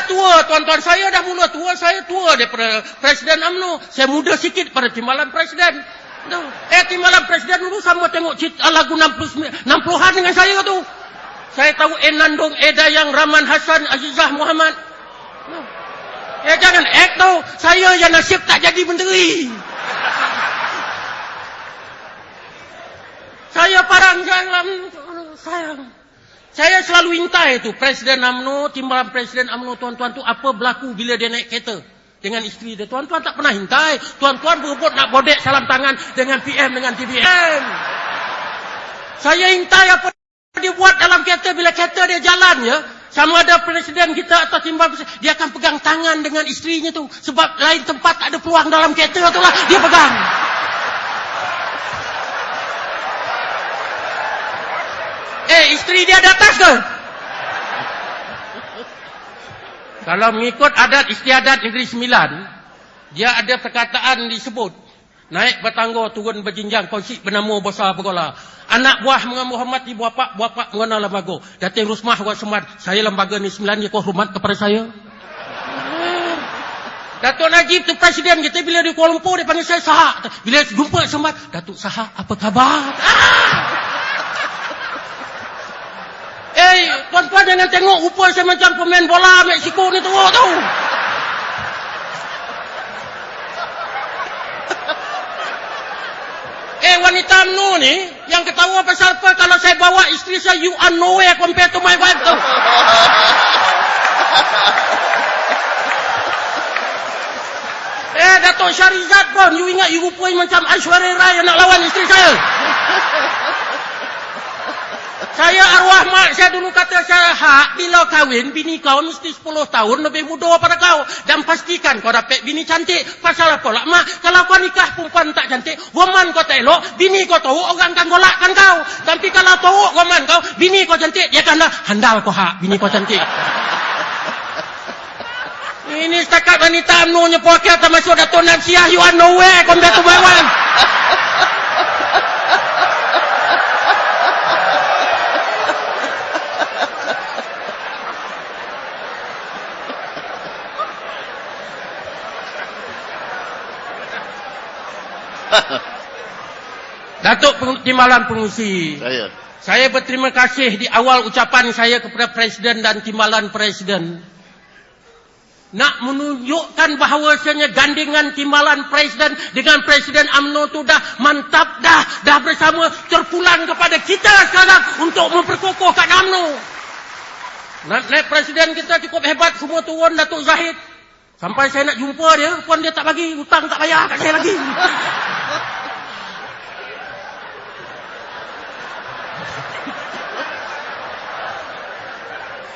tua, tuan-tuan saya dah mula tua. Saya tua daripada Presiden UMNO. Saya muda sikit pada timbalan Presiden. Timbalan Presiden dulu sama tengok lagu 60-an dengan saya tu. Saya tahu Nandong, Dayang, Rahman Hassan, Azizah Muhammad. Jangan act tau. Saya yang nasib tak jadi menteri. Saya parang sayang. Saya selalu intai tu Presiden UMNO, timbalan Presiden UMNO, tuan-tuan tu apa berlaku bila dia naik kereta dengan isteri dia. Tuan-tuan tak pernah intai. Tuan-tuan berebut nak bodek salam tangan dengan PM, dengan TVM. Saya intai apa dia buat dalam kereta bila kereta dia jalan ya. Sama ada Presiden kita atau timbalan Presiden, dia akan pegang tangan dengan isterinya tu. Sebab lain tempat tak ada peluang dalam kereta tu lah. Dia pegang. Isteri dia di atas ke? Kalau mengikut adat istiadat Negeri Sembilan, dia ada perkataan disebut, naik bertangga, turun berjinjang, kongsi bernama besar bergola. Anak buah menghormati buapak, buapak mengenal lembaga. Datin Rusmah wa Semad, saya lembaga ni 9, dia kau hormat kepada saya. Datuk Najib tu Presiden kita, bila di Kuala Lumpur dia panggil saya Sahak. Bila jumpa Semad, Datuk Sahak apa khabar? Tuan-tuan jangan tengok rupa saya macam pemain bola Mexico ni teruk tau. Wanita UMNO ni yang ketawa pasal apa? Kalau saya bawa isteri saya, you are nowhere compared to my wife tau. Datuk Syarizat pun, you ingat you rupa macam Aishwarya Rai nak lawan isteri saya. Saya arwah mak saya dulu kata saya, Hak, bila kahwin, bini kau mesti 10 tahun lebih muda pada kau. Dan pastikan kau dapat bini cantik. Pasal apa lah, mak? Kalau kau nikah perempuan tak cantik, woman kau tak elok, bini kau tahu, orang akan golakkan kau. Tapi kalau tahu woman kau, bini kau cantik, dia akan handal kau, Hak, bini kau cantik. Ini setakat wanita UMNO nya puakil termasuk Dato' Nansiah, you are nowhere compared to my wife. Datuk Timbalan Pengusi, saya berterima kasih di awal ucapan saya kepada Presiden dan Timbalan Presiden. Nak menunjukkan bahawasanya gandingan Timbalan Presiden dengan Presiden UMNO tu dah mantap dah bersama, terpulang kepada kita sekarang untuk memperkokohkan UMNO. Naik Presiden kita cukup hebat, semua turun Datuk Zahid. Sampai saya nak jumpa dia, pun dia tak bagi, hutang tak bayar kat saya lagi.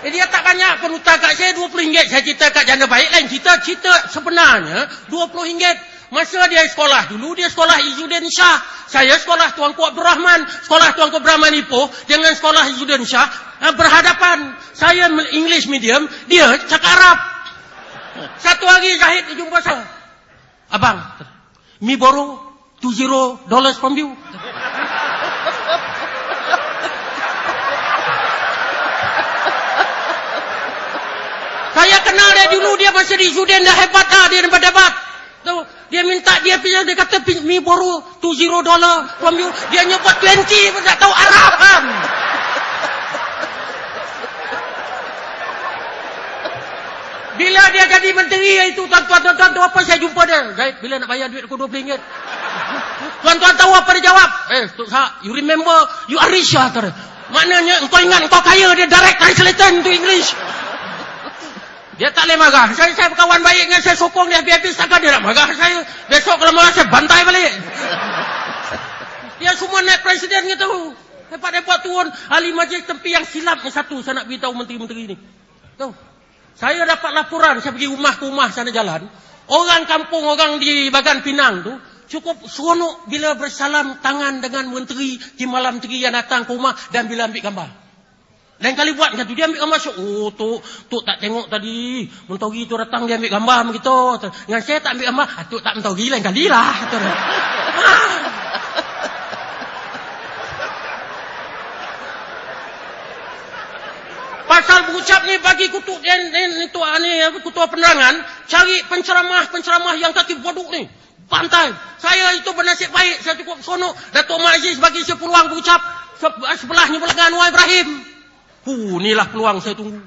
Dia tak banyak pun hutang kat saya, RM20. Saya cerita kat janda baik lain. Cerita sebenarnya RM20. Masa dia sekolah dulu, dia sekolah Izzuddin Shah. Saya sekolah Tuanku Abdul Rahman. Sekolah Tuanku Brahman Ipoh dengan sekolah Izzuddin Shah berhadapan. Saya English medium, dia cakap Arab. Satu hari Zahid dia jumpa saya. Abang, me borrow $20 from you. Saya kenal dia dulu, dia masih di Izzuddin dah hebat dah, dia debat-debat. Dia minta, dia kata, me borrow $20 from you. Dia nyebut 20 pun tak tahu Arab kan. Bila dia jadi menteri itu, tuan-tuan apa saya jumpa dia? Zahid, bila nak bayar duit aku RM20? Tuan-tuan tahu apa dia jawab? Tuk Sahak, you remember, you are rich lah. Maknanya, engkau ingat engkau kaya, dia direct translation to English. Dia tak boleh marah. Saya berkawan baik dengan saya, sokong dia habis-habis, takkan dia nak marah saya. Besok kalau marah saya bantai balik. Dia semua naik Presiden gitu. Hebat-hebat turun. Ahli majlis tempi yang silap ni satu, saya nak beritahu menteri-menteri ni. Tahu? Saya dapat laporan, saya pergi rumah ke rumah sana jalan. Orang kampung, orang di Bagan Pinang tu, cukup seronok bila bersalam tangan dengan menteri, timbalan menteri yang datang ke rumah dan bila ambil gambar. Lain kali buat macam tu, dia ambil gambar syok. Oh, Tok tak tengok tadi. Mentori tu datang, dia ambil gambar begitu. Dengan saya tak ambil gambar. Tok tak mentori, lain kali lah. Pasal berucap ni bagi ketua penerangan, cari penceramah yang kaki boduk ni. Pantai. Saya itu bernasib baik. Saya cukup sonok. Datuk Mak Aziz bagi saya peluang berucap. Sebelahnya pula Anwar Ibrahim. Inilah peluang saya tunggu.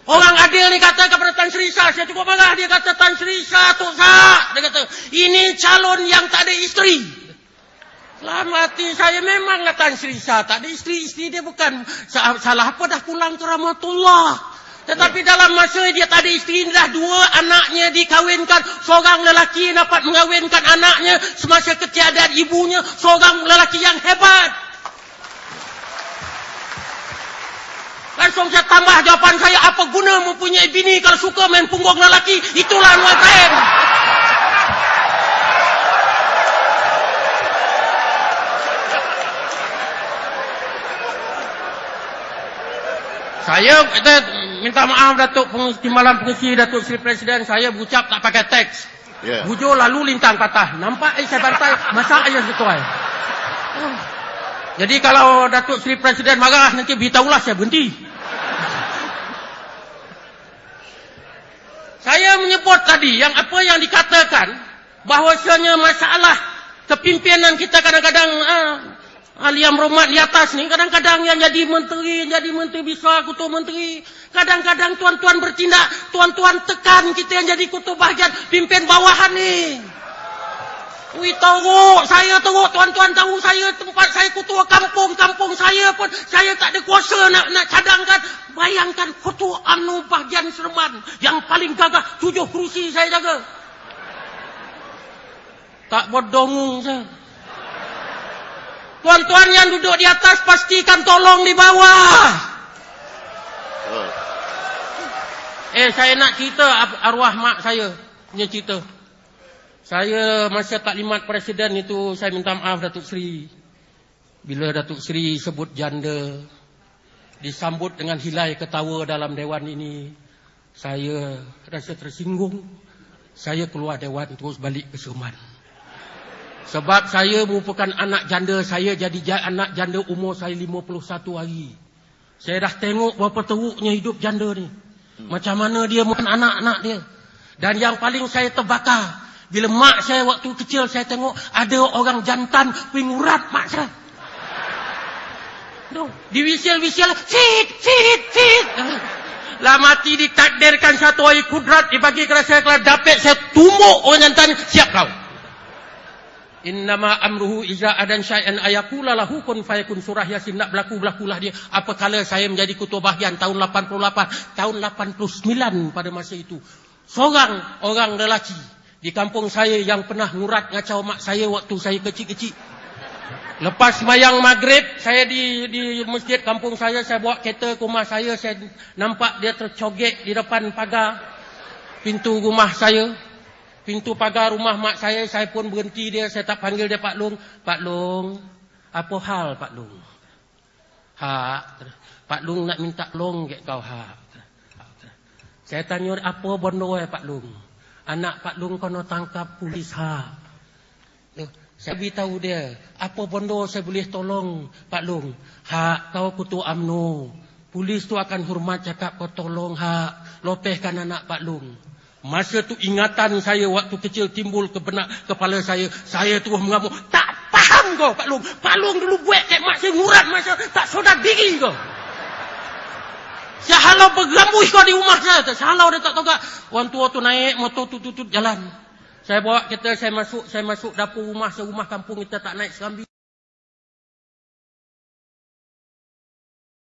Orang adil ni kata kepada Tan Sri Shah. Saya cukup marah. Dia kata, Tan Sri Shah, Tok Shah. Dia kata, ini calon yang tak ada isteri. Dalam hati saya memanglah Tan Sri Shah tak ada isteri. Isteri dia bukan salah apa dah pulang ke rahmatullah. Tetapi dalam masa dia tak ada isteri, dah 2 anaknya dikawinkan. Seorang lelaki dapat mengawinkan anaknya semasa ketiadaan ibunya. Seorang lelaki yang hebat. Langsung saya tambah jawapan saya, apa guna mempunyai bini kalau suka main punggung lelaki? Itulah Anwar Ibrahim. Saya minta maaf Datuk Timbalan Pengerusi Datuk Seri Presiden, saya berucap tak pakai teks. Yeah. Bujur lalu lintang patah. Nampak saya bantai, masak aja sesuai. Jadi kalau Datuk Seri Presiden marah nanti beritahulah saya berhenti. Saya menyebut tadi yang apa yang dikatakan bahawasanya masalah kepimpinan kita kadang-kadang Aliam Romat di atas ni, kadang-kadang yang jadi menteri besar, ketua menteri. Kadang-kadang tuan-tuan bertindak, tuan-tuan tekan kita yang jadi ketua bahagian, pimpin bawahan ni. Saya teruk, tuan-tuan tahu saya tempat saya ketua kampung saya pun, saya tak ada kuasa nak cadangkan. Bayangkan ketua UMNO bahagian Seremban, yang paling gagah, 7 kerusi saya jaga. Tak berdongung saya. Tuan-tuan yang duduk di atas pastikan tolong di bawah. Saya nak cerita arwah mak saya punya cerita. Saya masa taklimat presiden itu saya minta maaf Datuk Seri. Bila Datuk Seri sebut janda, disambut dengan hilai ketawa dalam dewan ini, saya rasa tersinggung. Saya keluar dewan terus balik ke Seremban. Sebab saya merupakan anak janda. Saya jadi anak janda umur saya 51 hari. Saya dah tengok berapa teruknya hidup janda ni. Macam mana dia makan anak-anak dia. Dan yang paling saya terbakar, bila mak saya waktu kecil saya tengok ada orang jantan pengurat mak saya. Diwisil-wisil, fit. Lah mati ditakdirkan satu hari kudrat dibagi kepada saya, kalau dapat saya tumbuk orang jantan, siap kau. Innama amruhu iza adan syai'an ayakula lahu kun fayakun. Surah Yasin, nak berlaku-berlakulah dia. Apakala saya menjadi ketua bahagian tahun 88, tahun 89 pada masa itu. Seorang orang lelaki di kampung saya yang pernah ngurat ngacau mak saya waktu saya kecil-kecil. Lepas sembahyang maghrib, saya di masjid kampung saya bawa kereta ke rumah saya nampak dia tercogek di depan pagar pintu rumah saya. Pintu pagar rumah mak saya pun berhenti dia. Saya tak panggil dia Pak Long. Pak Long, apa hal Pak Long? Pak Long nak minta long ke kau Saya tanya, apa bondo Pak Long? Anak Pak Long kena tangkap polis Saya beritahu dia, apa bondo saya boleh tolong Pak Long? Kau ketua UMNO. Polis tu akan hormat cakap kau tolong lopehkan anak Pak Long. Masa tu ingatan saya waktu kecil timbul ke benak kepala saya. Saya terus mengamuk. Tak faham kau Pak Long. Pak Long dulu buat kat mak saya ngurat masa tak sedar diri kau. Saya halau bergambus kau di rumah saya. Saya halau dia tak tahu kak. Orang tua tu naik motor tutut jalan. Saya bawa kereta saya masuk dapur rumah kampung kita tak naik serambi.